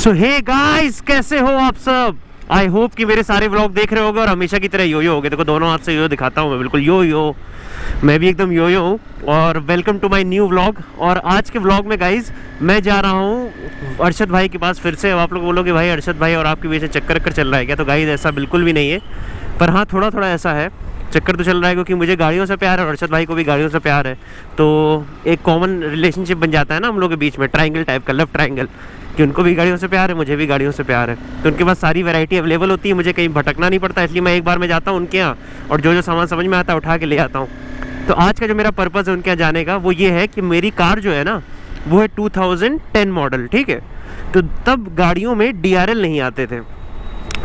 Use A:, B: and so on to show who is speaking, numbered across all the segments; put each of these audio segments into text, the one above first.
A: सो hey guys, कैसे हो आप सब? आई होप कि मेरे सारे व्लॉग देख रहे होगे और हमेशा की तरह यो हो गए। देखो दोनों हाथ से यो दिखाता हूँ मैं, बिल्कुल यो। मैं भी एकदम यो हूँ। और welcome to my new vlog. और आज के व्लॉग में गाइस मैं जा रहा हूँ अरशद भाई के पास फिर से। अब आप लोग बोलोगे भाई अरशद भाई और आपके बीच चक्कर चल रहा है क्या? तो गाइस ऐसा बिल्कुल भी नहीं है, पर हाँ थोड़ा थोड़ा ऐसा है। चक्कर तो चल रहा है क्योंकि मुझे गाड़ियों से प्यार है और अरशद भाई को भी गाड़ियों से प्यार है। तो एक कॉमन रिलेशनशिप बन जाता है ना हम लोग के बीच में, ट्रायंगल टाइप का, लव ट्रायंगल, कि उनको भी गाड़ियों से प्यार है, मुझे भी गाड़ियों से प्यार है। तो उनके पास सारी वैरायटी अवेलेबल होती है, मुझे कहीं भटकना नहीं पड़ता। इसलिए मैं एक बार में जाता हूँ उनके यहाँ और जो जो सामान समझ में आता है उठा के ले आता हूँ। तो आज का जो मेरा पर्पज़ है उनके यहाँ जाने का वो ये है कि मेरी कार जो है ना वो है 2010 मॉडल, ठीक है। तो तब गाड़ियों में DRL नहीं आते थे।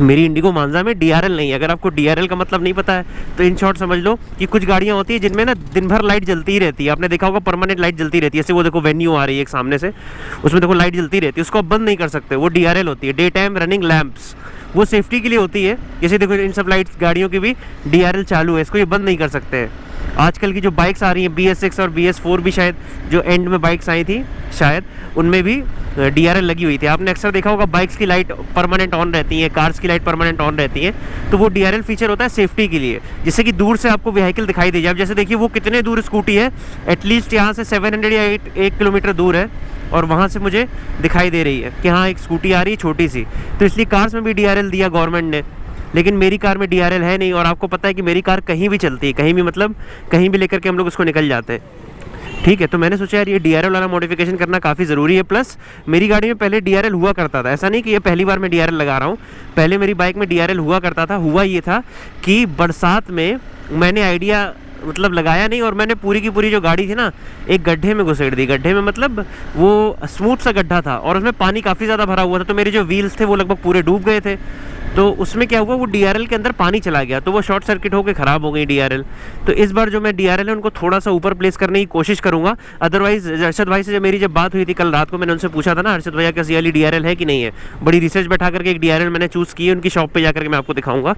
A: मेरी इंडिगो मांजा में DRL नहीं है। अगर आपको DRL का मतलब नहीं पता है तो इन शॉर्ट समझ लो कि कुछ गाड़ियाँ होती है जिनमें ना दिन भर लाइट जलती ही रहती है। आपने देखा होगा परमानेंट लाइट जलती रहती है। जैसे वो देखो वेन्यू आ रही है एक सामने से, उसमें देखो लाइट जलती रहती है, उसको आप बंद नहीं कर सकते। वो DRL होती है, डे टाइम रनिंग लैंप्स। वो सेफ्टी के लिए होती है। जैसे देखो इन सब लाइट्स गाड़ियों की भी DRL चालू है, इसको ये बंद नहीं कर सकते हैं। आजकल की जो बाइक्स आ रही हैं BS6 और BS4 भी, शायद जो एंड में बाइक्स आई थी शायद उनमें भी DRL लगी हुई थी। आपने अक्सर देखा होगा बाइक्स की लाइट परमानेंट ऑन रहती है, कार्स की लाइट परमानेंट ऑन रहती है। तो वो DRL फीचर होता है सेफ्टी के लिए, जिससे कि दूर से आपको व्हीकल दिखाई दे जाए। अब जैसे देखिए वो कितने दूर स्कूटी है, एटलीस्ट यहाँ से 700 या 1 किलोमीटर दूर है और वहाँ से मुझे दिखाई दे रही है कि हाँ एक स्कूटी आ रही है छोटी सी। तो इसलिए कार्स में भी DRL दिया गवर्नमेंट ने, लेकिन मेरी कार में DRL है नहीं। और आपको पता है कि मेरी कार कहीं भी चलती है, कहीं भी मतलब कहीं भी लेकर के हम लोग उसको निकल जाते हैं, ठीक है। तो मैंने सोचा यार ये DRL वाला मॉडिफिकेशन करना काफ़ी ज़रूरी है। प्लस मेरी गाड़ी में पहले DRL हुआ करता था, ऐसा नहीं कि ये पहली बार मैं DRL लगा रहा हूँ। पहले मेरी बाइक में DRL हुआ करता था। हुआ ये था कि बरसात में मैंने आइडिया मतलब लगाया नहीं और मैंने पूरी की पूरी जो गाड़ी थी ना एक गड्ढे में घुसेड़ दी। गड्ढे में मतलब वो स्मूथ सा गड्ढा था और उसमें पानी काफ़ी ज़्यादा भरा हुआ था। तो मेरे जो व्हील्स थे वो लगभग पूरे डूब गए थे। तो उसमें क्या हुआ, वो DRL के अंदर पानी चला गया, तो वो शॉर्ट सर्किट होकर ख़राब हो गई DRL। तो इस बार जो मैं DRL है उनको थोड़ा सा ऊपर प्लेस करने की कोशिश करूँगा। अदरवाइज अरशद भाई से जब बात हुई थी कल रात को, मैंने उनसे पूछा था ना अरशद भैया का CLE DRL है कि नहीं है। बड़ी रिसर्च बैठा करके एक DRL मैंने चूज़ की है, उनकी शॉप पर जाकर के मैं आपको दिखाऊँगा।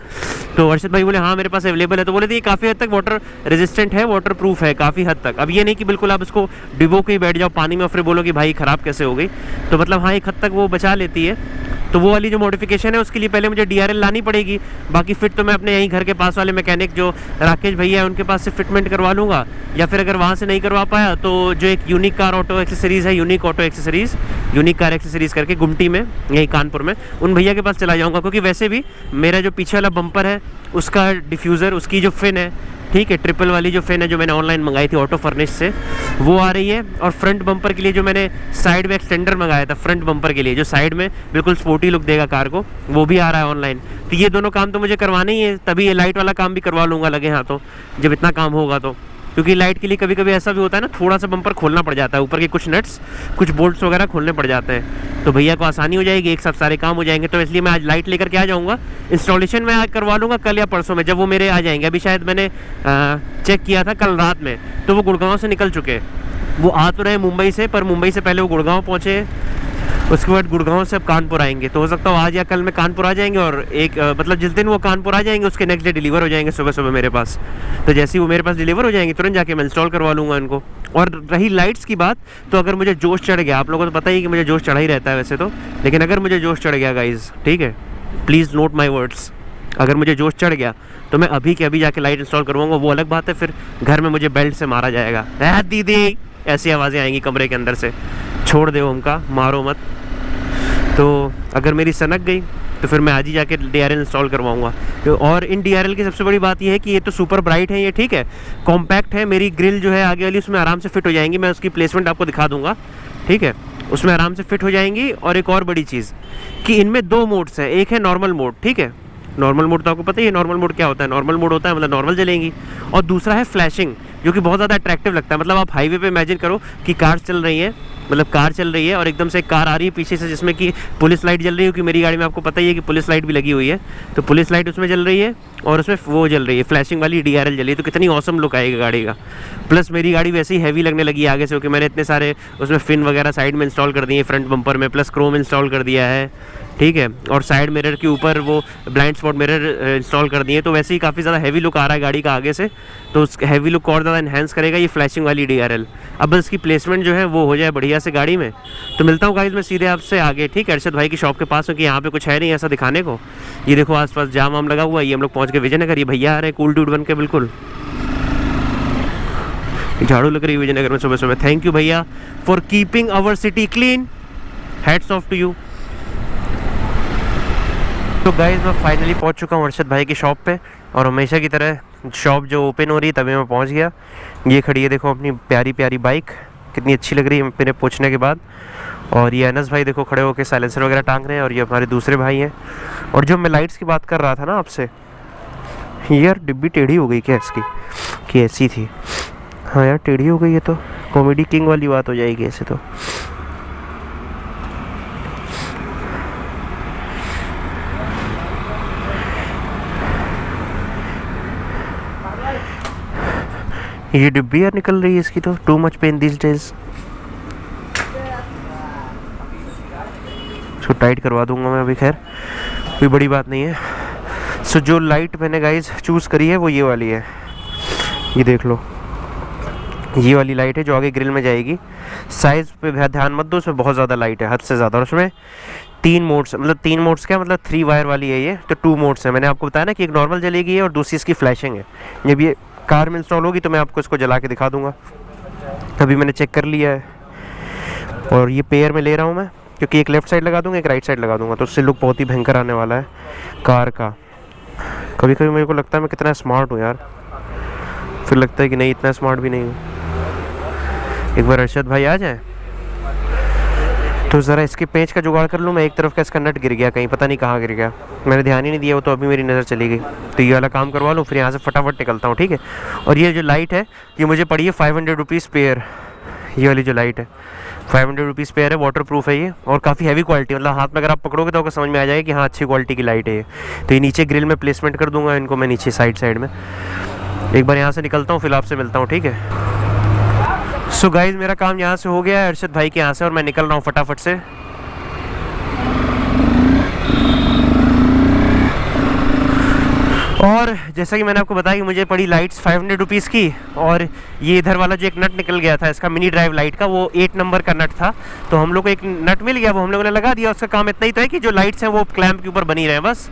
A: तो अरशद भाई बोले हाँ मेरे पास अवेलेबल है। तो बोले थे ये काफ़ी हद तक वाटर रेजिस्टेंट है, वाटर प्रूफ है काफ़ी हद तक। अब ये नहीं कि बिल्कुल आप इसको डिबो के ही बैठ जाओ पानी में और फिर बोलो कि भाई ख़राब कैसे हो गई। तो मतलब हाँ एक हद तक वो बचा लेती है। तो वो वाली जो मॉडिफिकेशन है उसके लिए पहले मुझे DRL लानी पड़ेगी। बाकी फिट तो मैं अपने यहीं घर के पास वाले मैकेनिक जो राकेश भैया है उनके पास से फिटमेंट करवा लूँगा, या फिर अगर वहाँ से नहीं करवा पाया तो जो एक यूनिक कार ऑटो एक्सेसरीज़ है, यूनिक कार एक्सेसरीज़ करके गुमटी में यहीं कानपुर में, उन भैया के पास चला जाऊँगा। क्योंकि वैसे भी मेरा जो पीछे वाला बम्पर है उसका डिफ्यूज़र, उसकी जो फिन है, ठीक है, ट्रिपल वाली जो फिन है जो मैंने ऑनलाइन मंगाई थी ऑटो फर्निश से, वो आ रही है। और फ्रंट बम्पर के लिए जो मैंने साइड में एक्सटेंडर मंगाया था फ्रंट बम्पर के लिए, जो साइड में बिल्कुल स्पोर्टी लुक देगा कार को, वो भी आ रहा है ऑनलाइन। तो ये दोनों काम तो मुझे करवाने ही है, तभी ये लाइट वाला काम भी करवा लूँगा लगे हाथों जब इतना काम होगा तो। क्योंकि लाइट के लिए कभी कभी ऐसा भी होता है ना, थोड़ा सा बम्पर खोलना पड़ जाता है, ऊपर के कुछ नट्स कुछ बोल्ट्स वगैरह खोलने पड़ जाते हैं। तो भैया को आसानी हो जाएगी, एक साथ सारे काम हो जाएंगे। तो इसलिए मैं आज लाइट लेकर के आ जाऊँगा। इंस्टॉलेशन मैं आज करवा लूँगा कल या परसों में, जब वो मेरे आ जाएंगे। अभी शायद मैंने चेक किया था कल रात में, तो वो गुड़गांव से निकल चुके हैं। वो आ तो रहे मुंबई से, पर मुंबई से पहले वो गुड़गांव पहुँचे, उसके बाद गुड़गांव से अब कानपुर आएंगे। तो हो सकता है आज या कल में कानपुर आ जाएंगे और एक मतलब जिस दिन वो कानपुर आ जाएंगे उसके नेक्स्ट डे डिलीवर हो जाएंगे सुबह सुबह मेरे पास। तो जैसे ही वो मेरे पास डिलीवर हो जाएंगे तुरंत जाके मैं इंस्टॉल करवा लूँगा इनको। और रही लाइट्स की बात, तो अगर मुझे जोश चढ़ गया, आप लोगों को तो पता ही कि मुझे जोश चढ़ा ही रहता है वैसे तो, लेकिन अगर मुझे जोश चढ़ गया गाइज़, ठीक है, प्लीज़ नोट माई वर्ड्स, अगर मुझे जोश चढ़ गया तो मैं अभी के अभी जाके लाइट इंस्टॉल करवाऊँगा। वो अलग बात है, फिर घर में मुझे बेल्ट से मारा जाएगा, दीदी ऐसी आवाज़ें आएंगी कमरे के अंदर से, छोड़ दो हमका, मारो मत। तो अगर मेरी सनक गई तो फिर मैं आज ही जाके DRL इंस्टॉल करवाऊँगा। तो और इन DRL की सबसे बड़ी बात ये है कि ये तो सुपर ब्राइट है, ये ठीक है, कॉम्पैक्ट है। मेरी ग्रिल जो है आगे वाली उसमें आराम से फिट हो जाएंगी। मैं उसकी प्लेसमेंट आपको दिखा दूँगा, ठीक है, उसमें आराम से फिट हो जाएंगी। और एक और बड़ी चीज़ कि इनमें 2 मोड्स हैं, एक है नॉर्मल मोड, ठीक है, नॉर्मल मोड तो आपको पता ही है नॉर्मल मोड क्या होता है। नॉर्मल मोड होता है मतलब नॉर्मल जलेंगी, और दूसरा है फ्लैशिंग, जो कि बहुत ज़्यादा अट्रैक्टिव लगता है। मतलब आप हाईवे पे इमेजिन करो कि कार चल रही है, मतलब कार चल रही है और एकदम से एक कार आ रही है पीछे से जिसमें कि पुलिस लाइट जल रही है, क्योंकि मेरी गाड़ी में आपको पता ही है कि पुलिस लाइट भी लगी हुई है। तो पुलिस लाइट उसमें जल रही है और उसमें वो जल रही है फ्लैशिंग वाली DRL जल रही है। तो कितनी ऑसम लुक आएगा गाड़ी का। प्लस मेरी गाड़ी वैसे ही हैवी लगने लगी है आगे से, क्योंकि मैंने इतने सारे उसमें फिन वगैरह साइड में इंस्टॉल कर दिए फ्रंट बम्पर में, प्लस क्रोम इंस्टॉल कर दिया है, ठीक है, और साइड मिरर के ऊपर वो ब्लाइंड स्पॉट मिरर इंस्टॉल कर दिए, तो वैसे ही काफ़ी ज़्यादा हैवी लुक आ रहा है गाड़ी का आगे से, तो उस हैवी लुक को और ज़्यादा इन्हेंस करेगा ये फ्लैशिंग वाली DRL। अब बस इसकी प्लेसमेंट जो है वो हो जाए बढ़िया से गाड़ी में। तो मिलता हूँ गाइस मैं सीधे आपसे आगे, ठीक है, अरशद भाई की शॉप के पास, क्योंकि यहाँ पे कुछ है नहीं ऐसा दिखाने को। ये देखो आसपास जाम वाम लगा हुआ है। ये हम लोग पहुँच गए विजयनगर। ये भैया आ रहे हैं कूल डूड बन के, बिल्कुल झाड़ू लग रही है विजयनगर में सुबह सुबह। थैंक यू भैया for keeping our city clean, hats off to you. तो गाइस मैं फाइनली पहुंच चुका हूं अरशद भाई की शॉप पे, और हमेशा की तरह शॉप जो ओपन हो रही है तभी मैं पहुंच गया। ये खड़ी है देखो अपनी प्यारी प्यारी बाइक, कितनी अच्छी लग रही है मेरे पूछने के बाद। और ये अनस भाई देखो खड़े होकर साइलेंसर वगैरह टांग रहे हैं, और ये हमारे दूसरे भाई हैं। और जो मैं लाइट्स की बात कर रहा था ना आपसे, यार डिब्बी टेढ़ी हो गई क्या इसकी, कि ऐसी थी? हाँ यार टेढ़ी हो गई है, तो कॉमेडी किंग वाली बात हो जाएगी ऐसे तो। ये डिब्बी यार निकल रही है इसकी, तो too much pain this days. इसको टाइट करवा दूंगा मैं अभी, खैर कोई बड़ी बात नहीं है। सो जो लाइट मैंने गाइज चूज़ करी है वो ये वाली है, ये देख लो, ये वाली लाइट है जो आगे ग्रिल में जाएगी। साइज़ पे ध्यान मत दो, उसमें बहुत ज़्यादा लाइट है, हद से ज़्यादा। और उसमें 3 मोड्स, मतलब 3 मोड्स क्या मतलब 3 वायर वाली है ये, तो 2 मोड्स है। मैंने आपको बताया ना कि एक नॉर्मल जलेगी है और दूसरी इसकी फ्लैशिंग है। जब ये कार में इंस्टॉल होगी तो मैं आपको इसको जला के दिखा दूंगा। अभी मैंने चेक कर लिया है, और ये पेयर में ले रहा हूँ मैं, क्योंकि एक लेफ़्ट साइड लगा दूंगा एक राइट साइड लगा दूंगा, तो उससे लुक बहुत ही भयंकर आने वाला है कार का। कभी कभी मेरे को लगता है मैं कितना स्मार्ट हूँ यार, फिर लगता है कि नहीं इतना स्मार्ट भी नहीं हूँ। एक बार अरशद भाई आ जाए तो ज़रा इसके पेंच का जुगाड़ कर लूँ मैं। एक तरफ का इसका नट गिर गया कहीं, पता नहीं कहाँ गिर गया, मैंने ध्यान ही नहीं दिया, वो तो अभी मेरी नज़र चली गई। तो ये वाला काम करवा लूँ, फिर यहाँ से फटाफट निकलता हूँ, ठीक है। और ये जो लाइट है ये मुझे पड़ी है 500 रुपीज़ पेयर। ये वाली जो लाइट है 500 रुपीज़ पेयर है, वाटर प्रूफ है ये, और काफ़ी हैवी क्वालिटी, मतलब हाथ में अगर आप पकड़ोगे तो आपको समझ में आ जाएगा कि हाँ अच्छी क्वालिटी की लाइट है ये। तो ये नीचे ग्रिल में प्लेसमेंट कर दूँगा इनको मैं, नीचे साइड में। एक बार यहाँ से निकलता हूँ, फिर आपसे मिलता हूँ, ठीक है। सो गाइज मेरा काम यहाँ से हो गया है अरशद भाई के यहाँ से, और मैं निकल रहा हूँ फटाफट से। और जैसा कि मैंने आपको बताया कि मुझे पड़ी लाइट्स 500 रुपीज़ की, और ये इधर वाला जो एक नट निकल गया था इसका मिनी ड्राइव लाइट का, वो 8 नंबर का नट था, तो हम लोग को एक नट मिल गया, वो हम लोगों ने लगा दिया। उसका काम इतना ही तो है कि जो लाइट्स हैं वो क्लैंप के ऊपर बनी रहे बस,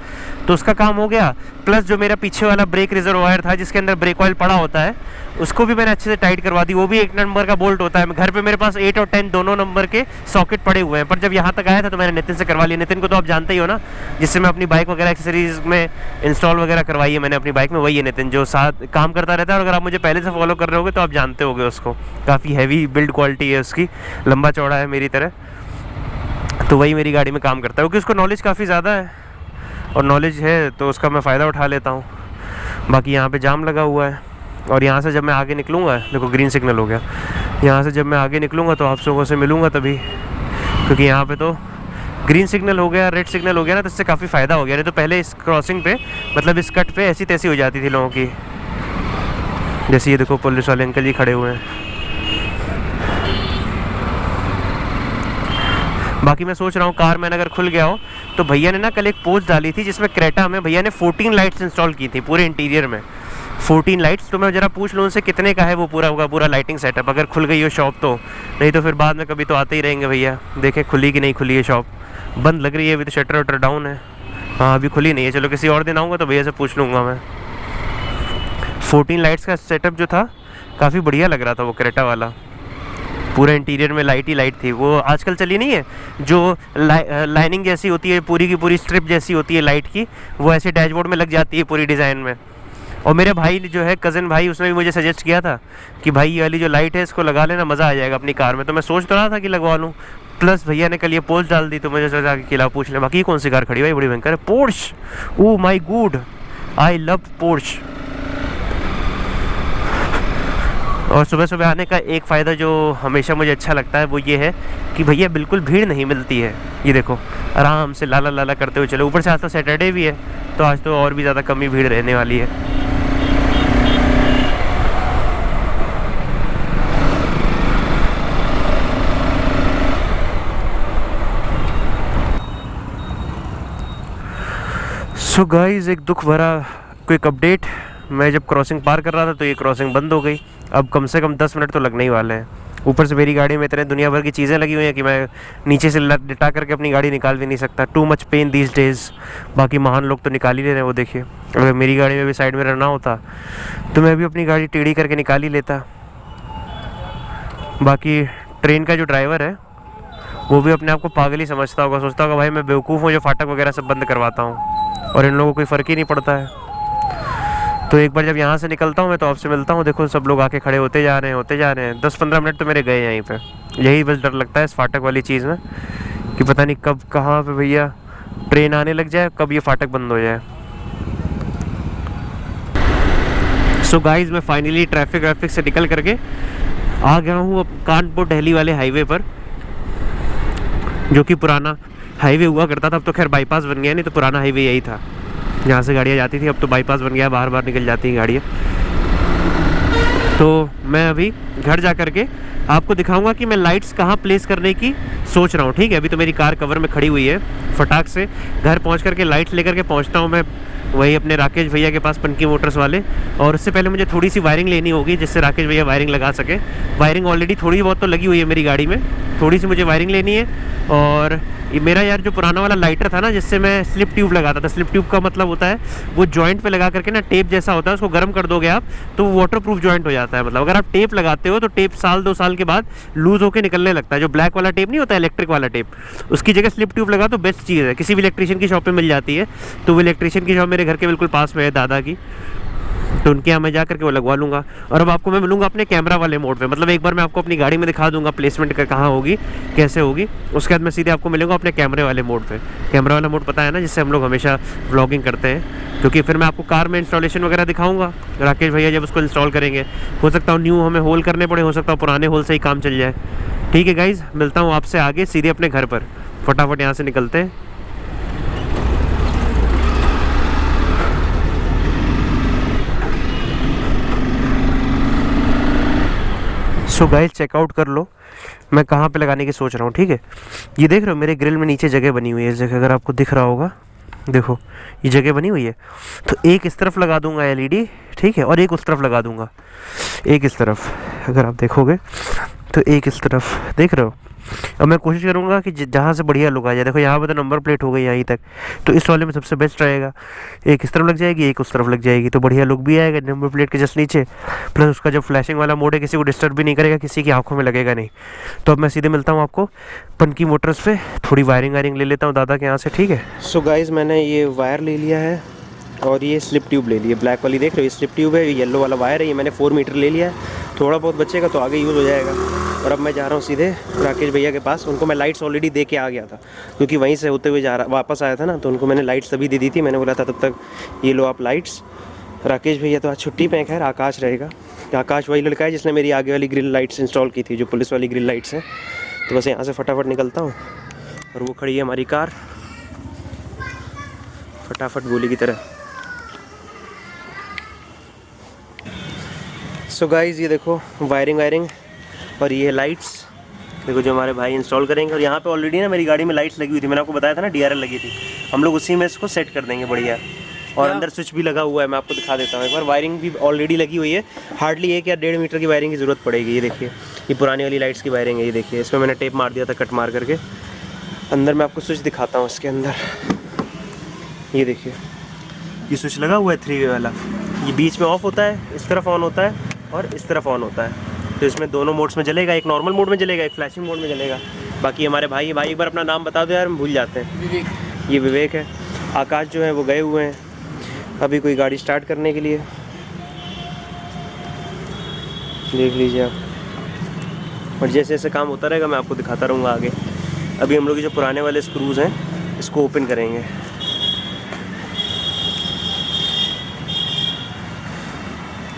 A: तो उसका काम हो गया। प्लस जो मेरा पीछे वाला ब्रेक रिजर्वायर था जिसके अंदर ब्रेक ऑयल पड़ा होता है, उसको भी मैंने अच्छे से टाइट करवा दी, वो भी 1 नंबर का बोल्ट होता है। घर पे मेरे पास 8 और 10 दोनों नंबर के सॉकेट पड़े हुए हैं, पर जब यहाँ तक आया था तो मैंने नितिन से करवा लिया। नितिन को तो आप जानते ही हो ना, जिससे मैं अपनी बाइक वगैरह एक्सेसरीज में इंस्टॉल वगैरह करवाई है मैंने अपनी बाइक में, वही है नितिन, जो साथ काम करता रहता है। और अगर आप मुझे पहले से फॉलो कर रहे होगे तो आप जानते होगे उसको, काफ़ी हैवी बिल्ड क्वालिटी है उसकी, लंबा चौड़ा है मेरी तरह, तो वही मेरी गाड़ी में काम करता है, क्योंकि उसको नॉलेज काफ़ी ज़्यादा है, और नॉलेज है तो उसका मैं फ़ायदा उठा लेता हूँ। बाकी यहाँ पे जाम लगा हुआ है, और यहाँ से जब मैं आगे निकलूँगा, देखो ग्रीन सिग्नल हो गया, यहाँ से जब मैं आगे निकलूँगा तो आप लोगों से मिलूँगा तभी, क्योंकि यहाँ पे तो ग्रीन सिग्नल हो गया, रेड सिग्नल हो गया ना, तो इससे काफ़ी फ़ायदा हो गया। नहीं तो पहले इस क्रॉसिंग पे, मतलब इस कट पे ऐसी तैसी हो जाती थी लोगों की। जैसे ये देखो पुलिस वाले अंकल जी खड़े हुए हैं। बाकी मैं सोच रहा हूँ कार मैंने अगर खुल गया हो तो, भैया ने ना कल एक पोस्ट डाली थी जिसमें क्रेटा में भैया ने 14 लाइट्स इंस्टॉल की थी पूरे इंटीरियर में, 14 लाइट्स। तो मैं ज़रा पूछ लूँ उनसे कितने का है वो पूरा होगा पूरा लाइटिंग सेटअप, अगर खुल गई हो शॉप तो। नहीं तो फिर बाद में कभी तो आते ही रहेंगे भैया, देखें खुली कि नहीं खुली है शॉप। बंद लग रही है अभी तो, शटर वटर डाउन है। हाँ अभी खुली नहीं है, चलो किसी और दिन आऊँगा तो भैया से पूछ लूँगा मैं। 14 लाइट्स का सेटअप जो था काफ़ी बढ़िया लग रहा था वो क्रेटा वाला, पूरे इंटीरियर में लाइट ही लाइट थी। वो आजकल चली नहीं है जो लाइनिंग जैसी होती है, पूरी की पूरी स्ट्रिप जैसी होती है लाइट की, वो ऐसे डैशबोर्ड में लग जाती है पूरी डिज़ाइन में। और मेरे भाई जो है कज़न भाई, उसने भी मुझे सजेस्ट किया था कि भाई ये वाली जो लाइट है इसको लगा लेना, मज़ा आ जाएगा अपनी कार में। तो मैं सोच तो रहा था कि लगवा लूँ, प्लस भैया ने कल ये पोस्ट डाल दी तो मुझे सोचा कि खिला पूछ लें। बाकी कौन सी कार खड़ी भाई, बड़ी भयंकर है, Porsche. Oh my God, I love Porsche. और सुबह सुबह आने का एक फ़ायदा जो हमेशा मुझे अच्छा लगता है वो ये है कि भैया बिल्कुल भीड़ नहीं मिलती है। ये देखो आराम से लाला लाला करते हुए चलो। ऊपर से आज तो सैटरडे भी है, तो आज तो और भी ज़्यादा कम ही भीड़ रहने वाली है। सो गाइस, एक दुख भरा क्विक अपडेट। मैं जब क्रॉसिंग पार कर रहा था तो ये क्रॉसिंग बंद हो गई। अब कम से कम 10 मिनट तो लगने ही वाले हैं। ऊपर से मेरी गाड़ी में इतने दुनिया भर की चीज़ें लगी हुई हैं कि मैं नीचे से लिटा करके अपनी गाड़ी निकाल भी नहीं सकता। Too much pain these days. बाकी महान लोग तो निकाल ही ले रहे हैं, वो देखिए। अगर मेरी गाड़ी में भी साइड में रहना होता तो मैं भी अपनी गाड़ी टेढ़ी करके निकाल ही लेता। बाकी ट्रेन का जो ड्राइवर है वो भी अपने आप को पागल ही समझता होगा, सोचता होगा भाई मैं बेवकूफ़ हूँ जो फाटक वगैरह सब बंद करवाता हूँ, और इन लोगों को कोई फ़र्क ही नहीं पड़ता है। तो एक बार जब यहाँ से निकलता हूँ मैं तो आपसे मिलता हूँ। देखो सब लोग आके खड़े होते जा रहे हैं। 10-15 मिनट तो मेरे गए यहीं पे। यही बस डर लगता है इस फाटक वाली चीज़ में कि पता नहीं कब कहाँ पे भैया ट्रेन आने लग जाए, कब ये फाटक बंद हो जाए। सो गाइस, मैं फाइनली ट्रैफिक से निकल करके आ गया हूँ अब कानपुर दिल्ली वाले हाईवे पर, जो कि पुराना हाईवे हुआ करता था। अब तो खैर बाईपास बन गया, नहीं तो पुराना हाईवे यही था जहाँ से गाड़ियाँ जाती थी। अब तो बाईपास बन गया, बाहर बाहर निकल जाती हैं गाड़ियाँ। तो मैं अभी घर जा कर के आपको दिखाऊंगा कि मैं लाइट्स कहाँ प्लेस करने की सोच रहा हूँ, ठीक है। अभी तो मेरी कार कवर में खड़ी हुई है। फटाक से घर पहुँच करके लाइट्स लेकर के पहुँचता हूँ मैं वही अपने राकेश भैया के पास, पनकी मोटर्स वाले। और उससे पहले मुझे थोड़ी सी वायरिंग लेनी होगी जिससे राकेश भैया वायरिंग लगा सके। वायरिंग ऑलरेडी थोड़ी बहुत तो लगी हुई है मेरी गाड़ी में, थोड़ी सी मुझे वायरिंग लेनी है। और ये मेरा यार जो पुराना वाला लाइटर था ना, जिससे मैं स्लिप ट्यूब लगाता था, स्लिप ट्यूब का मतलब होता है वो जॉइंट पे लगा करके ना टेप जैसा होता है, उसको गर्म कर दोगे आप तो वो वाटर प्रूफ जॉइंट हो जाता है। मतलब अगर आप टेप लगाते हो तो टेप 1-2 साल के बाद लूज़ होकर निकलने लगता है। जो ब्लैक वाला टेप नहीं होता, इलेक्ट्रिक वाला टेप, उसकी जगह स्लिप ट्यूब लगा तो बेस्ट चीज़ है। किसी भी इलेक्ट्रिशियन की शॉप पर मिल जाती है। तो वो इलेक्ट्रिशियन की शॉप मेरे घर के बिल्कुल पास में है, दादा की, तो उनके यहाँ मैं जा करके वो लगवा लूँगा। और अब आपको मैं मिलूँगा अपने कैमरा वाले मोड पे। मतलब एक बार मैं आपको अपनी गाड़ी में दिखा दूँगा प्लेसमेंट कहाँ होगी, कैसे होगी। उसके बाद मैं सीधे आपको मिलूँगा अपने कैमरे वाले मोड पे। कैमरा वाला मोड पता है ना, जिससे हम लोग हमेशा व्लॉगिंग करते हैं, क्योंकि फिर मैं आपको कार में इंस्टॉलेशन वगैरह दिखाऊँगा। राकेश भैया जब उसको इंस्टॉल करेंगे, हो सकता है न्यू हमें होल करने पड़े, हो सकता है पुराने होल से ही काम चल जाए। ठीक है गाइज़, मिलता हूँ आपसे आगे सीधे अपने घर पर। फटाफट यहाँ से निकलते हैं। सो गाइस, चेकआउट कर लो मैं कहाँ पे लगाने की सोच रहा हूँ, ठीक है। ये देख रहे हो मेरे ग्रिल में नीचे जगह बनी हुई है। इस जगह अगर आपको दिख रहा होगा, देखो ये जगह बनी हुई है। तो एक इस तरफ लगा दूंगा एलईडी, ठीक है, और एक उस तरफ लगा दूंगा। एक इस तरफ अगर आप देखोगे तो एक इस तरफ, देख रहे हो। अब मैं कोशिश करूंगा कि जहाँ से बढ़िया लुक आ जाए। देखो यहाँ पे तो नंबर प्लेट हो गई यहीं तक, तो इस वाले में सबसे बेस्ट रहेगा। एक इस तरफ लग जाएगी, एक उस तरफ लग जाएगी, तो बढ़िया लुक भी आएगा नंबर प्लेट के जस्ट नीचे। प्लस उसका जो फ्लैशिंग वाला मोड है किसी को डिस्टर्ब भी नहीं करेगा, किसी की आंखों में लगेगा नहीं। तो अब मैं सीधे मिलता हूँ आपको पनकी मोटर्स पे। थोड़ी वायरिंग ले लेता हूँ दादा के यहाँ से, ठीक है। सो गाइज़, मैंने ये वायर ले लिया है और ये स्लिप ट्यूब ले ली है, ब्लैक वाली देख रहे हो, ये स्लिप ट्यूब है। ये येलो वाला वायर है, ये मैंने 4 मीटर ले लिया है। थोड़ा बहुत बचेगा तो आगे यूज़ हो जाएगा। और अब मैं जा रहा हूँ सीधे राकेश भैया के पास। उनको मैं लाइट्स ऑलरेडी दे के आ गया था, क्योंकि वहीं से होते हुए वापस आया था ना, तो उनको मैंने लाइट्स तभी दे दी थी। मैंने बोला था तब तक ये लो आप लाइट्स। राकेश भैया तो आज छुट्टी पे हैं, खैर आकाश रहेगा। आकाश वही लड़का है जिसने मेरी आगे वाली ग्रिल लाइट्स इंस्टॉल की थी, जो पुलिस वाली ग्रिल लाइट्स हैं। तो बस यहाँ से फटाफट निकलता हूँ, और वो खड़ी है हमारी कार फटाफट गोली की तरह। सो गाइज़, ये देखो वायरिंग और ये लाइट्स देखो जो हमारे भाई इंस्टॉल करेंगे। और यहाँ पे ऑलरेडी ना मेरी गाड़ी में लाइट्स लगी हुई थी, मैंने आपको बताया था ना DRL लगी थी। हम लोग उसी में इसको सेट कर देंगे बढ़िया। और अंदर स्विच भी लगा हुआ है, मैं आपको दिखा देता हूँ एक बार। वायरिंग भी ऑलरेडी लगी हुई है, हार्डली 1 या 1.5 मीटर की वायरिंग की ज़रूरत पड़ेगी। ये देखिए, ये पुरानी वाली लाइट्स की वायरिंग है। ये देखिए, इसमें मैंने टेप मार दिया था कट मार करके। अंदर मैं आपको स्विच दिखाता हूँ इसके अंदर। ये देखिए, ये स्विच लगा हुआ है 3 वे वाला। ये बीच में ऑफ होता है, इस तरफ ऑन होता है और इस तरफ ऑन होता है। तो इसमें दोनों मोड्स में जलेगा, एक नॉर्मल मोड में जलेगा, एक फ्लैशिंग मोड में जलेगा। बाकी हमारे भाई एक बार अपना नाम बता दो यार, हम भूल जाते हैं। ये विवेक है। आकाश जो है वो गए हुए हैं अभी कोई गाड़ी स्टार्ट करने के लिए, देख लीजिए आप। और जैसे जैसे काम होता रहेगा मैं आपको दिखाता रहूँगा आगे। अभी हम लोग जो पुराने वाले स्क्रूज़ हैं इसको ओपन करेंगे।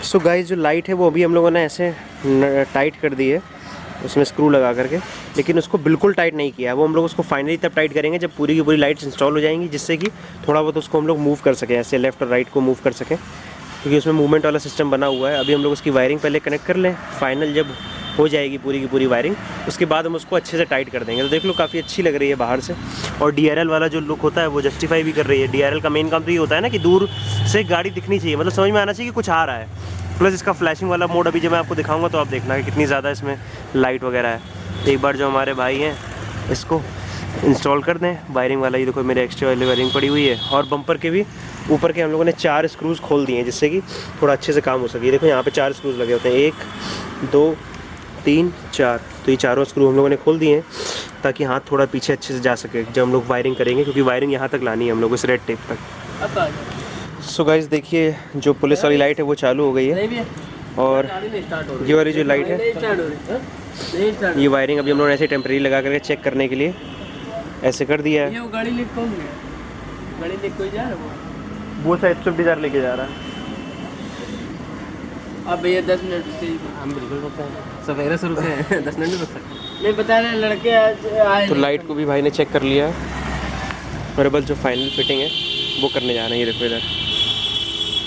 A: सो गाइस, जो लाइट है वो अभी हम लोगों ने ऐसे टाइट कर दी है उसमें स्क्रू लगा करके, लेकिन उसको बिल्कुल टाइट नहीं किया है। वो हम लोग उसको फाइनली तब टाइट करेंगे जब पूरी की पूरी लाइट्स इंस्टॉल हो जाएंगी, जिससे कि थोड़ा बहुत उसको हम लोग मूव कर सकें, ऐसे लेफ़्ट और राइट को मूव कर सकें, क्योंकि उसमें मूवमेंट वाला सिस्टम बना हुआ है। अभी हम लोग उसकी वायरिंग पहले कनेक्ट कर लें, फाइनल जब हो जाएगी पूरी की पूरी वायरिंग, उसके बाद हम उसको अच्छे से टाइट कर देंगे। तो देख लो काफ़ी अच्छी लग रही है बाहर से, और DRL वाला जो लुक होता है वो जस्टिफाई भी कर रही है। DRL का मेन काम तो ये होता है ना कि दूर से गाड़ी दिखनी चाहिए, मतलब समझ में आना चाहिए कि कुछ आ रहा है। प्लस इसका फ्लैशिंग वाला मोड अभी जब मैं आपको दिखाऊंगा तो आप देखना कि कितनी ज़्यादा इसमें लाइट वगैरह है। एक बार जो हमारे भाई हैं इसको इंस्टॉल कर दें वायरिंग वाला। ये देखो मेरे एक्स्ट्रा वाली वायरिंग पड़ी हुई है, और बम्पर के भी ऊपर के हम लोगों ने 4 स्क्रूज़ खोल दिए हैं जिससे कि थोड़ा अच्छे से काम हो सके। देखो यहाँ पे 4 स्क्रूज़ लगे होते हैं, 1 2 3 4, तो ये चारों स्क्रू हम लोगों ने खोल दिए हैं ताकि हाथ थोड़ा पीछे अच्छे से जा सके जब हम लोग वायरिंग करेंगे, क्योंकि वायरिंग यहाँ तक लानी है हम लोग इस रेड टेप तक। सो गाइस देखिए जो पुलिस वाली लाइट है वो चालू हो गई है, और ये वाली जो लाइट है ये वायरिंग अभी हम लोगों ने ऐसे टेम्परेरी लगा करके चेक करने के लिए ऐसे कर दिया है। वो शायद स्विफ्ट डिज़ायर लेके जा रहा है।
B: अब भैया 10 मिनट से हम बिल्कुल रुकते हैं, सवेरे से रुके हैं 10 मिनट रुक सकते नहीं, बता रहे लड़के आए।
A: तो लाइट को भी भाई ने चेक कर लिया है, और बस जो फाइनल फिटिंग है वो करने जा रहे हैं। ये देखो इधर,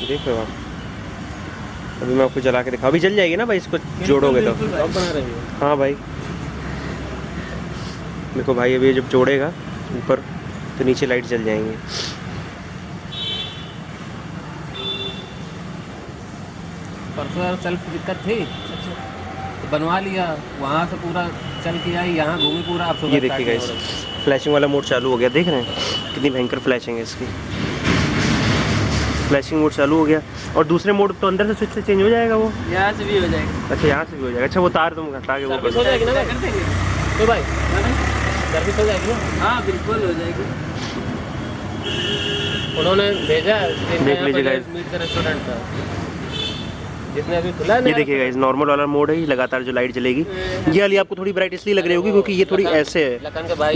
A: देख रहे हो आप, अभी मैं आपको जला के दिखा, अभी जल जाएगी ना भाई इसको जोड़ोगे तो।
B: बना रहे हैं।
A: हाँ भाई देखो भाई अभी जब जोड़ेगा ऊपर तो नीचे लाइट जल जाएंगी।
B: परसों सेल्फ की दिक्कत थी तो बनवा लिया, वहाँ से पूरा चल के आई, यहाँ घूमी पूरा। आप
A: ये देखिएगा इस फ्लैशिंग वाला मोड चालू हो गया, देख रहे हैं कितनी भयंकर फ्लैशिंग है इसकी। फ्लैशिंग मोड चालू हो गया, और दूसरे मोड तो अंदर से स्विच से चेंज हो जाएगा वो,
B: यहाँ से भी हो जाएगा।
A: अच्छा यहाँ से भी हो जाएगा। अच्छा वो तार तुम हटा के वो
B: सर्विस हो जाएगी ना, कर देंगे तो भाई, सर्विस हो जाएगी ना। हाँ बिल्कुल हो जाएगी, उन्होंने भेजा।
A: देख लीजिएगा
B: रेस्टोरेंट था जिसने अभी खुला।
A: ये देखिएगा इस नॉर्मल वाला मोड है, लगातार जो लाइट जलेगी। ये वाली आपको थोड़ी ब्राइट इसलिए लग रही होगी क्योंकि ये थोड़ी ऐसे है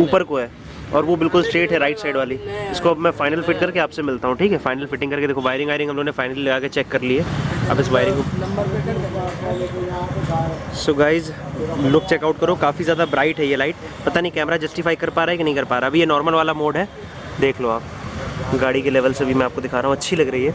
A: ऊपर को है, और वो बिल्कुल स्ट्रेट है राइट साइड वाली। इसको अब मैं फाइनल फिट करके आपसे मिलता हूँ, ठीक है। फाइनल फिटिंग करके देखो वायरिंग हम लोगों ने फाइनली लगा के चेक कर ली है। अब इस वायरिंग को सो गाइज लुक चेकआउट करो, काफ़ी ज़्यादा ब्राइट है ये लाइट। पता नहीं कैमरा जस्टिफाई कर पा रहा है कि नहीं कर पा रहा। अभी ये नॉर्मल वाला मोड है, देख लो आप, गाड़ी के लेवल से भी मैं आपको दिखा रहा हूँ, अच्छी लग रही है।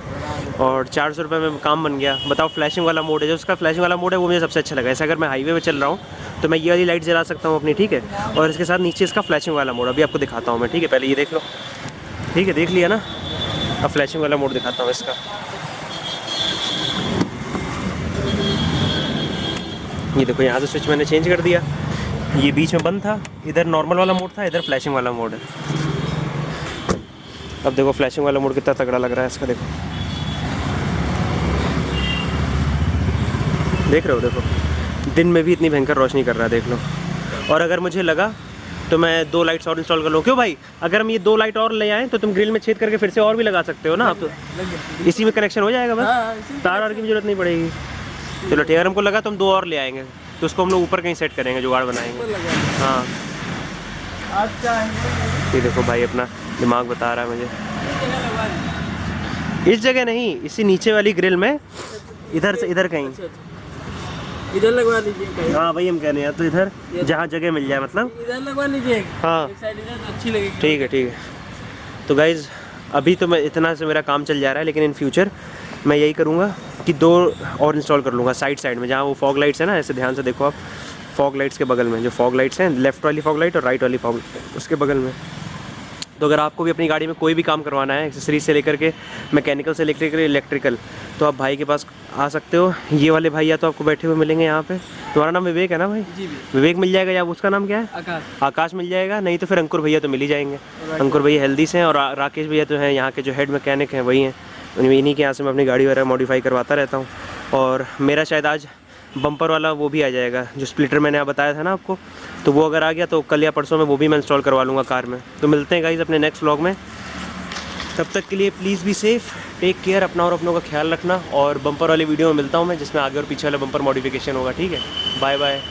A: और 400 रुपये में काम बन गया। बताओ फ्लैशिंग वाला मोड है, जो उसका फ्लैशिंग वाला मोड है वो मुझे सबसे अच्छा लगा। ऐसा अगर मैं हाईवे पे चल रहा हूँ तो मैं ये वाली लाइट जला सकता हूँ अपनी, ठीक है। और इसके साथ नीचे इसका फ्लैशिंग वाला मोड अभी आपको दिखाता हूँ मैं, ठीक है। पहले ये देख लो, ठीक है, देख लिया ना। अब फ्लैशिंग वाला मोड दिखाता हूँ इसका। ये देखो यहाँ से स्विच मैंने चेंज कर दिया, ये बीच में बंद था, इधर नॉर्मल वाला मोड था, इधर फ्लैशिंग वाला मोड है। अब देखो फ्लैशिंग वाला मोड कितना तगड़ा लग रहा है इसका, देखो देख रहे हो, देखो दिन में भी इतनी भयंकर रोशनी कर रहा है, देख लो। और अगर मुझे लगा तो मैं 2 लाइट्स और इंस्टॉल कर लूँ। क्यों भाई, अगर हम ये 2 लाइट और ले आएँ तो तुम ग्रिल में छेद करके फिर से और भी लगा सकते हो ना आप, तो इसी में कनेक्शन हो जाएगा बस, तार वार की भी जरूरत नहीं पड़ेगी। चलो ठीक है, अगर हमको लगा तो हम 2 और ले आएंगे, तो उसको हम लोग ऊपर कहीं सेट करेंगे, जुगाड़ बनाएंगे। हाँ ये देखो भाई अपना दिमाग बता रहा है मुझे। इस जगह नहीं, इसी नीचे वाली ग्रिल में, इधर से इधर कहीं
B: इधर लगवा लीजिए।
A: हाँ भाई हम कह रहे हैं तो इधर जहाँ जगह मिल जाए, मतलब
B: इधर लगवा लीजिए।
A: हाँ
B: एक साइड इधर तो अच्छी लगेगी।
A: ठीक है, ठीक है। तो गाइज़ अभी तो मैं इतना से मेरा काम चल जा रहा है, लेकिन इन फ्यूचर मैं यही करूँगा कि 2 और इंस्टॉल कर लूँगा साइड में, जहाँ वो फॉग लाइट्स है ना, ऐसे ध्यान से देखो आप, फॉग लाइट्स के बगल में जो फॉग लाइट्स हैं, लेफ्ट वाली फॉग लाइट और राइट वाली फॉग उसके बगल में। तो अगर आपको भी अपनी गाड़ी में कोई भी काम करवाना है, एक्सेसरीज से लेकर के मैकेनिकल से इलेक्ट्रिकल, तो आप भाई के पास आ सकते हो। ये वाले भैया तो आपको बैठे हुए मिलेंगे यहाँ पे। तुम्हारा नाम विवेक है ना भाई?
B: जी
A: विवेक मिल जाएगा, या उसका नाम क्या है?
B: आकाश।
A: आकाश मिल जाएगा, नहीं तो फिर अंकुर भैया तो मिल ही जाएंगे। अंकुर भैया हेल्दी से हैं, और राकेश भैया तो हैं यहाँ के जो हेड मैकेनिक हैं, वही हैं। इन्हीं के यहाँ से मैं अपनी गाड़ी वगैरह मॉडिफाई करवाता रहता हूँ। और मेरा शायद आज बम्पर वाला वो भी आ जाएगा, जो स्प्लिटर मैंने बताया था ना आपको, तो वो अगर आ गया तो कल या परसों में वो भी मैं इंस्टॉल करवा लूँगा कार में। तो मिलते हैं गाइस अपने नेक्स्ट व्लॉग में, तब तक के लिए please be safe, take care, अपना और अपनों का ख्याल रखना। और बम्पर वाली वीडियो में मिलता हूँ मैं, जिसमें आगे और पीछे वाला बम्पर मॉडिफिकेशन होगा, ठीक है। Bye bye.